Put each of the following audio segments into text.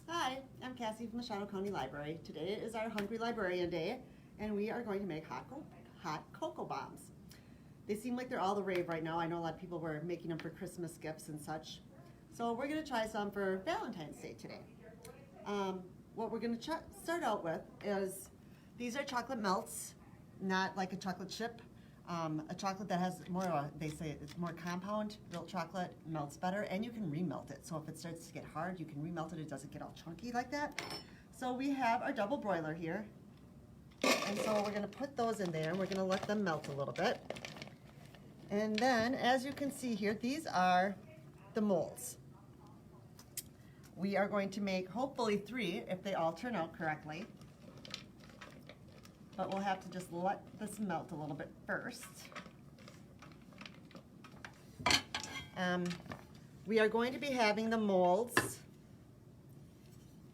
Hi, I'm Cassie from the Shadow County Library. Today is our Hungry Librarian Day, and we are going to make hot cocoa bombs. They seem like they're all the rave right now. I know a lot of people were making them for Christmas gifts and such. So we're going to try some for Valentine's Day today. What we're going to start out with is, these are chocolate melts, not like a chocolate chip. A chocolate that has more, they say it's more compound. Milk chocolate melts better, and you can remelt it. So if it starts to get hard, you can remelt it. It doesn't get all chunky like that. So we have our double broiler here. And so we're gonna put those in there, and we're gonna let them melt a little bit. And then, as you can see here, these are the molds. We are going to make hopefully 3 if they all turn out correctly. But we'll have to just let this melt a little bit first. We are going to be having the molds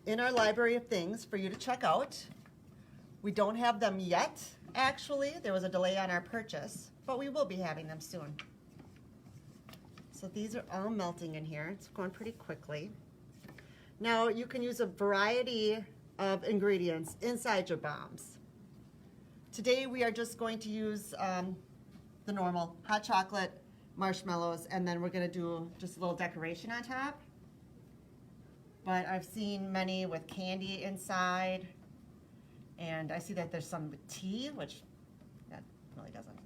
in our library of things for you to check out. We don't have them yet, actually. There was a delay on our purchase, but we will be having them soon. So these are all melting in here. It's going pretty quickly. Now you can use a variety of ingredients inside your bombs. Today we are just going to use the normal hot chocolate, marshmallows, and then we're going to do just a little decoration on top. But I've seen many with candy inside, and I see that there's some with tea, which that really doesn't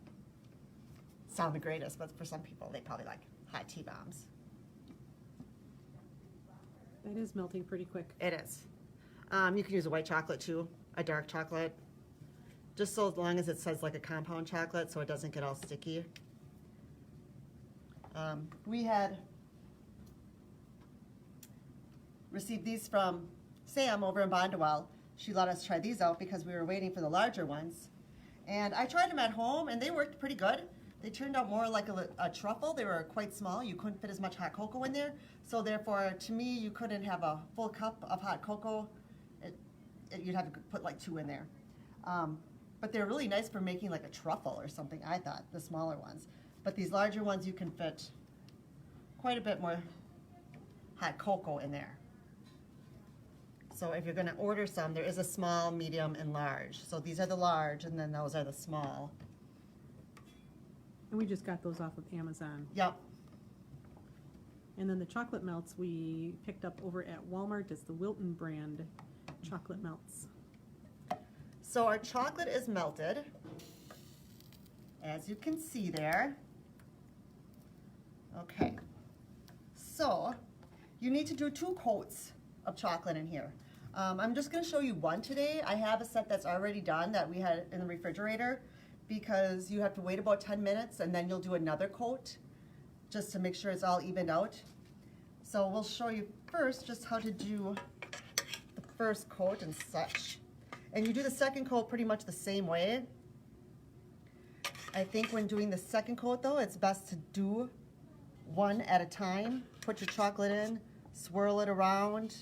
sound the greatest, but for some people they probably like hot tea bombs. That is melting pretty quick. It is. You can use a white chocolate too, a dark chocolate. Just so long as it says like a compound chocolate so it doesn't get all sticky. We had received these from Sam over in Bondwell. She let us try these out because we were waiting for the larger ones. And I tried them at home and they worked pretty good. They turned out more like a truffle. They were quite small. You couldn't fit as much hot cocoa in there. So therefore, to me, you couldn't have a full cup of hot cocoa. You'd have to put like 2 in there. But they're really nice for making like a truffle or something, I thought, the smaller ones. But these larger ones, you can fit quite a bit more hot cocoa in there. So if you're gonna order some, there is a small, medium, and large. So these are the large, and then those are the small. And we just got those off of Amazon. Yep. And then the chocolate melts we picked up over at Walmart. It's the Wilton brand chocolate melts. So our chocolate is melted, as you can see there. Okay, so you need to do 2 coats of chocolate in here. I'm just going to show you one today. I have a set that's already done that we had in the refrigerator because you have to wait about 10 minutes and then you'll do another coat just to make sure it's all evened out. So we'll show you first just how to do the first coat and such. And you do the second coat pretty much the same way. I think when doing the second coat though, it's best to do one at a time. Put your chocolate in, swirl it around,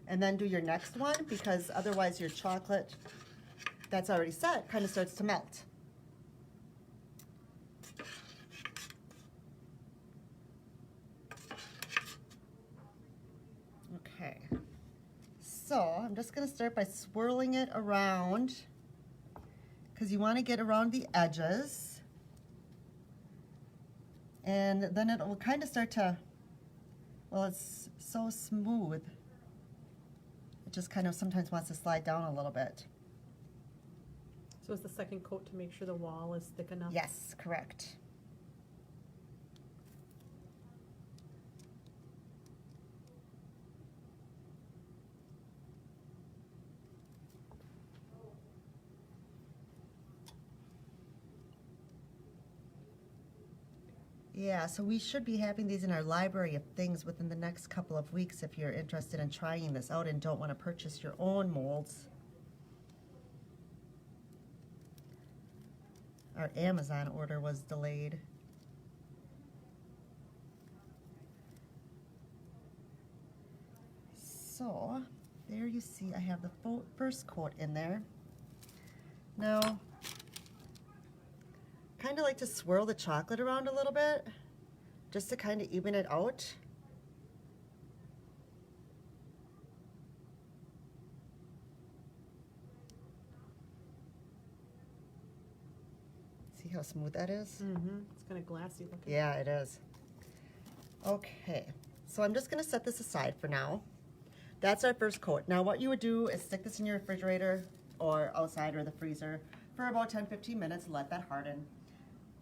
and then do your next one because otherwise your chocolate that's already set kind of starts to melt. Okay. So I'm just going to start by swirling it around because you want to get around the edges, and then it will kind of start to, well, it's so smooth it just kind of sometimes wants to slide down a little bit. So is the second coat to make sure the wall is thick enough? Yes, correct. Yeah, so we should be having these in our library of things within the next couple of weeks if you're interested in trying this out and don't want to purchase your own molds. Our Amazon order was delayed. So, there you see I have the first coat in there. Now, kind of like to swirl the chocolate around a little bit just to kind of even it out. See how smooth that is? Mm-hmm. It's kind of glassy looking. Yeah, it is. Okay, so I'm just gonna set this aside for now. That's our first coat. Now what you would do is stick this in your refrigerator or outside or the freezer for about 10-15 minutes, let that harden.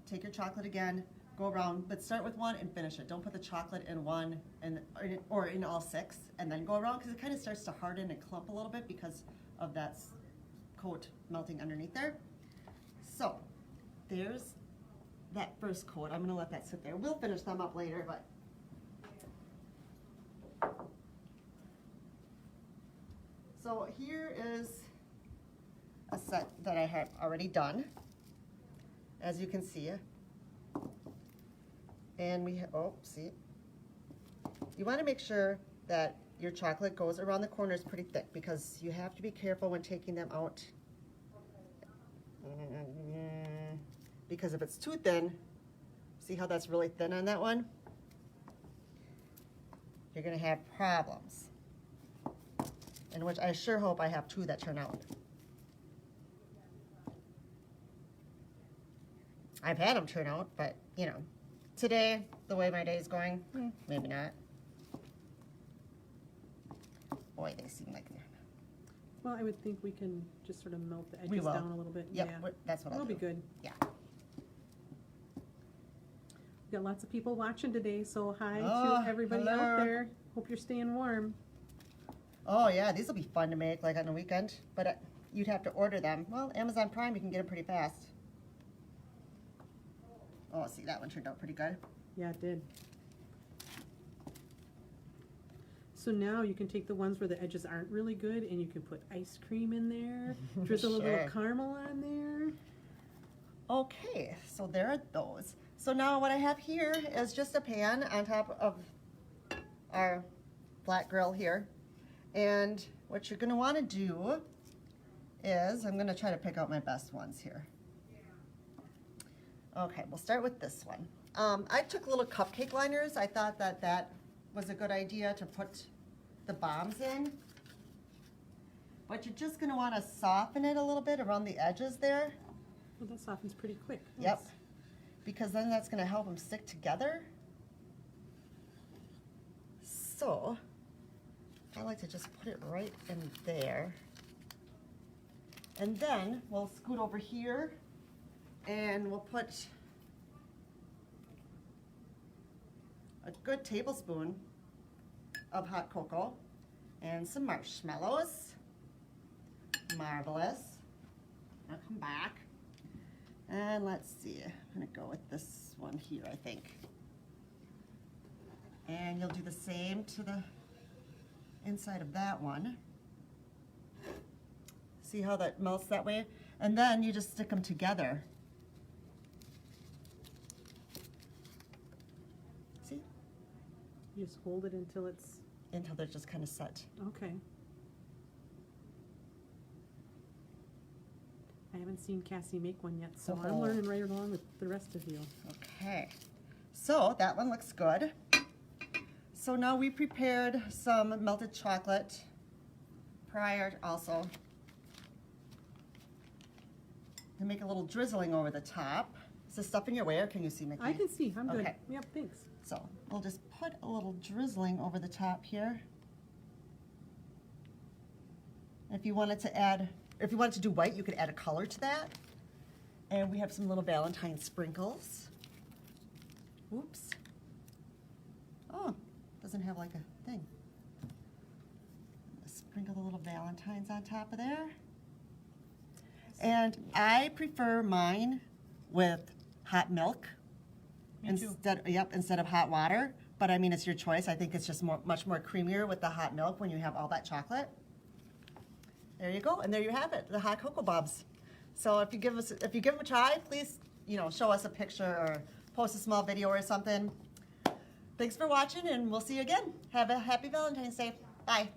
Take your chocolate again, go around, but start with one and finish it. Don't put the chocolate in one or in all 6 and then go around because it kind of starts to harden and clump a little bit because of that coat melting underneath there. So there's that first coat. I'm gonna let that sit there. We'll finish them up later, but so here is a set that I have already done, as you can see. And we have, oh, see. You want to make sure that your chocolate goes around the corners pretty thick because you have to be careful when taking them out. Because if it's too thin, see how that's really thin on that one? You're going to have problems. In which I sure hope I have 2 that turn out. I've had them turn out, but you know, today, the way my day's going, maybe not. Boy, they seem like they're... Well, I would think we can just sort of melt the We edges will. down a little bit. Yep, Yeah. that's what I'll That'll do. be good. Yeah. We've got lots of people watching today, so hi Oh, to everybody hello. out there. Hope you're staying warm. Oh yeah, these will be fun to make like on the weekend, but you'd have to order them. Well, Amazon Prime, you can get them pretty fast. Oh, see, that one turned out pretty good. Yeah, it did. So now you can take the ones where the edges aren't really good and you can put ice cream in there, drizzle a little Sure. caramel on there. Okay, so there are those. So now what I have here is just a pan on top of our flat grill here. And what you're going to want to do is, I'm going to try to pick out my best ones here. Okay, we'll start with this one. I took little cupcake liners. I thought that that was a good idea to put the bombs in. But you're just going to want to soften it a little bit around the edges there. Well, that softens pretty quick. Yep, Nice. because then that's going to help them stick together. So, I like to just put it right in there. And then we'll scoot over here and we'll put a good tablespoon of hot cocoa and some marshmallows. Marvelous. I'll come back. And let's see, I'm gonna go with this one here, I think. And you'll do the same to the inside of that one. See how that melts that way? And then you just stick them together. See? You just hold it until it's Until they're just kind of set. okay. I haven't seen Cassie make one yet, so I'm Oh. learning right along with the rest of you. Okay, so that one looks good. So now we prepared some melted chocolate prior also to make a little drizzling over the top. Is this stuff in your way or can you see, Mickey? I can see. I'm good. Okay. Yep, thanks. So we'll just put a little drizzling over the top here. If you wanted to add, if you wanted to do white, you could add a color to that. And we have some little Valentine sprinkles. Oops. Oh, doesn't have like a thing. Sprinkle the little Valentines on top of there. And I prefer mine with hot milk. Me too. Instead of hot water. But I mean, it's your choice. I think it's just much more creamier with the hot milk when you have all that chocolate. There you go, and there you have it, the hot cocoa bombs. So if you give them a try, please, show us a picture or post a small video or something. Thanks for watching, and we'll see you again. Have a happy Valentine's Day. Bye.